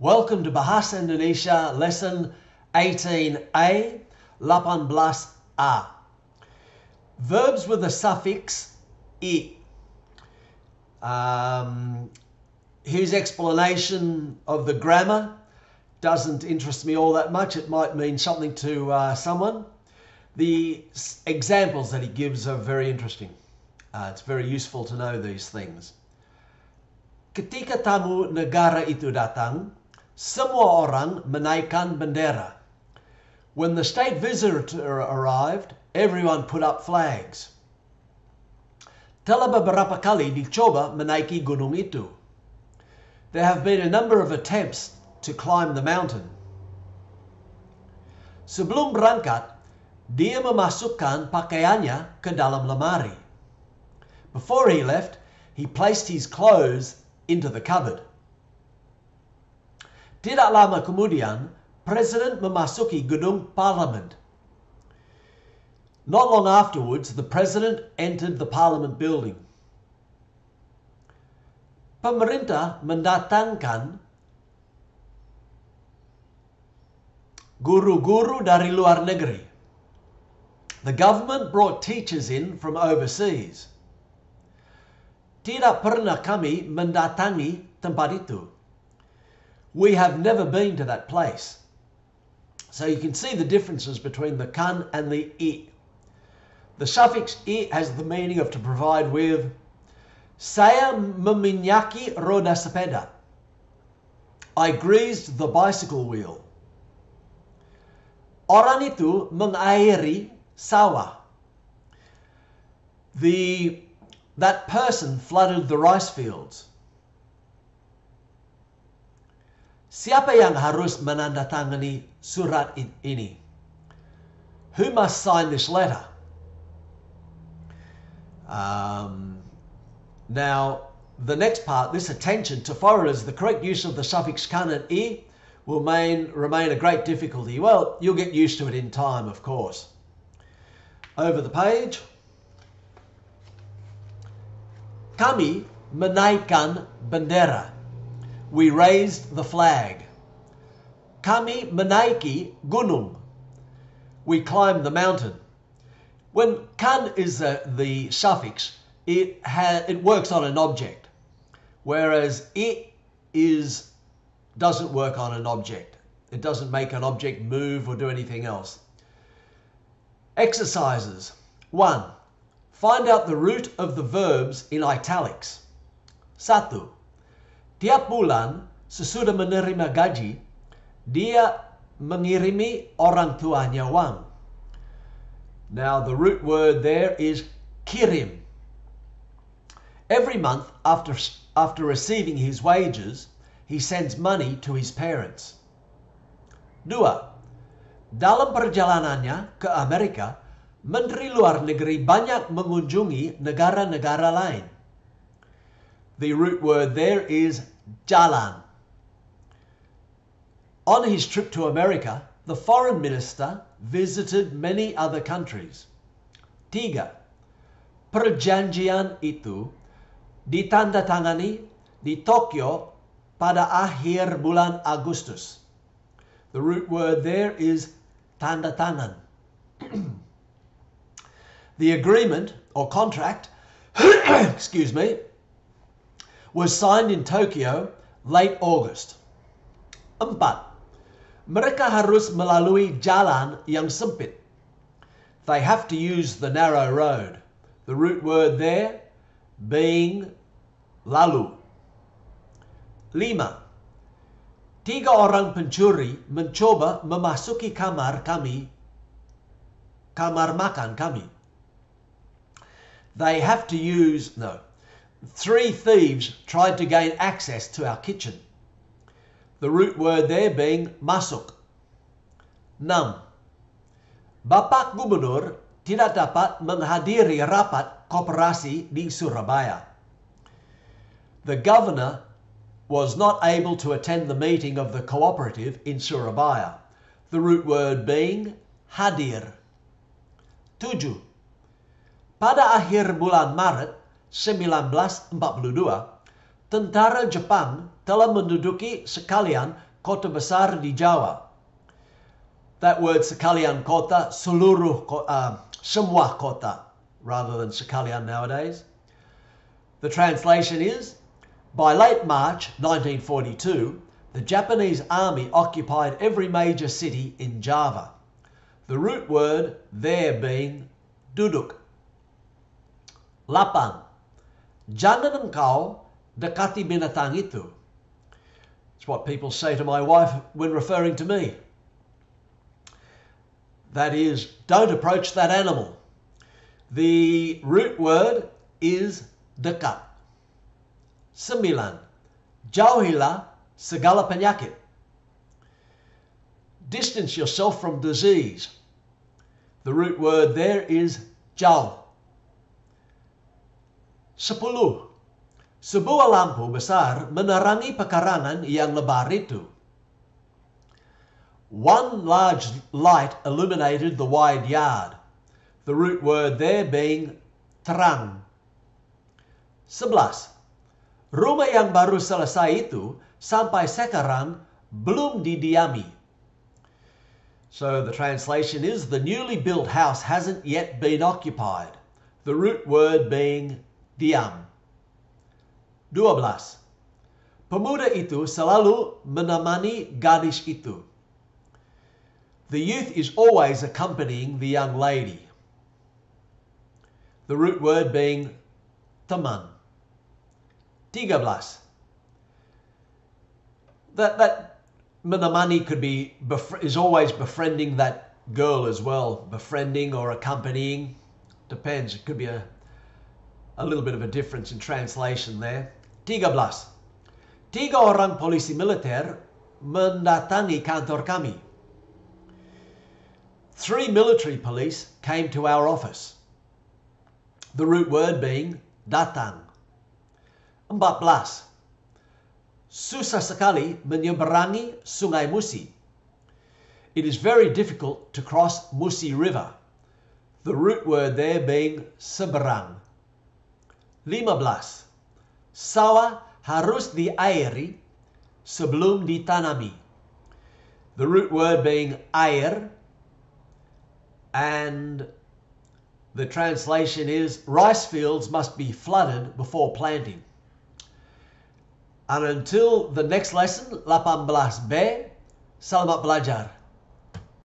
Welcome to Bahasa Indonesia lesson 18A, 18A. Verbs with the suffix I. Here's explanation of the grammar. Doesn't interest me all that much. It might mean something to someone. The examples that he gives are very interesting. It's very useful to know these things. Ketika tamu negara itu datang, semua orang menaikkan bendera. When the state visitor arrived, everyone put up flags. Telah beberapa kali dicoba menaiki gunung itu. There have been a number of attempts to climb the mountain. Sebelum berangkat, dia memasukkan pakaiannya ke dalam lemari. Before he left, he placed his clothes into the cupboard. Tidak lama kemudian, Presiden memasuki gedung parliament. Not long afterwards, the President entered the Parliament building. Pemerintah mendatangkan guru-guru dari luar negeri. The government brought teachers in from overseas. Tidak pernah kami mendatangi tempat itu. We have never been to that place. So you can see the differences between the kan and the I. The suffix I has the meaning of to provide with. Saya meminyaki roda sepeda. I greased the bicycle wheel. Orang itu mengairi sawah. That person flooded the rice fields. Siapa yang harus menandatangani surat ini? Who must sign this letter? Now, the next part, this attention to foreigners, the correct use of the suffix kan and I will remain a great difficulty. Well, you'll get used to it in time, of course. Over the page. Kami menaikkan bendera. We raised the flag. Kami menaiki gunung. We climbed the mountain. When kan is the suffix, it works on an object, whereas it doesn't work on an object. It doesn't make an object move or do anything else. Exercises. 1. Find out the root of the verbs in italics. 1. Tiap bulan sesudah menerima gaji, dia mengirimi orang tuanya uang. Now the root word there is kirim. Every month after receiving his wages, he sends money to his parents. 2. Dalam perjalanannya ke Amerika, Menteri Luar Negeri banyak mengunjungi negara-negara lain. The root word there is jalan. On his trip to America, the foreign minister visited many other countries. 3. Perjanjian itu ditandatangani di Tokyo pada akhir bulan Agustus. The root word there is tanda tangan. The agreement or contract, excuse me, was signed in Tokyo late August. 4. Mereka harus melalui jalan yang sempit. They have to use the narrow road. The root word there being lalu. 5. 3 orang pencuri mencoba memasuki kamar makan kami. They have to use, 3 thieves tried to gain access to our kitchen. The root word there being masuk. 6. Bapak Gubernur tidak dapat menghadiri rapat koperasi di Surabaya. The governor was not able to attend the meeting of the cooperative in Surabaya. The root word being hadir. 7. Pada akhir bulan Maret 1942, tentara Jepang telah menduduki sekalian kota besar di Jawa. That word sekalian kota, semua kota, rather than sekalian nowadays. The translation is, by late March 1942, the Japanese army occupied every major city in Java. The root word there being duduk. 8. Jangan engkau dekati binatang itu. It's what people say to my wife when referring to me. That is, don't approach that animal. The root word is dekat. 9. Jauhilah segala penyakit. Distance yourself from disease. The root word there is jauh. 10. Sebuah lampu besar menerangi pekarangan yang lebar itu. One large light illuminated the wide yard. The root word there being terang. 11. Rumah yang baru selesai itu sampai sekarang belum didiami. So the translation is, the newly built house hasn't yet been occupied. The root word being diam. 12. Pemuda itu selalu menemani gadis itu. The youth is always accompanying the young lady. The root word being teman. 13. That menemani is always befriending that girl as well. Befriending or accompanying. Depends. It could be a little bit of a difference in translation there. 13. 3 orang polisi militer mendatangi kantor kami. 3 military police came to our office. The root word being datang. 14. Susah sekali menyeberangi Sungai Musi. It is very difficult to cross Musi River. The root word there being seberang. 15. Sawah harus diairi sebelum ditanami. The root word being air, and the translation is, rice fields must be flooded before planting. And until the next lesson, 18B, selamat belajar.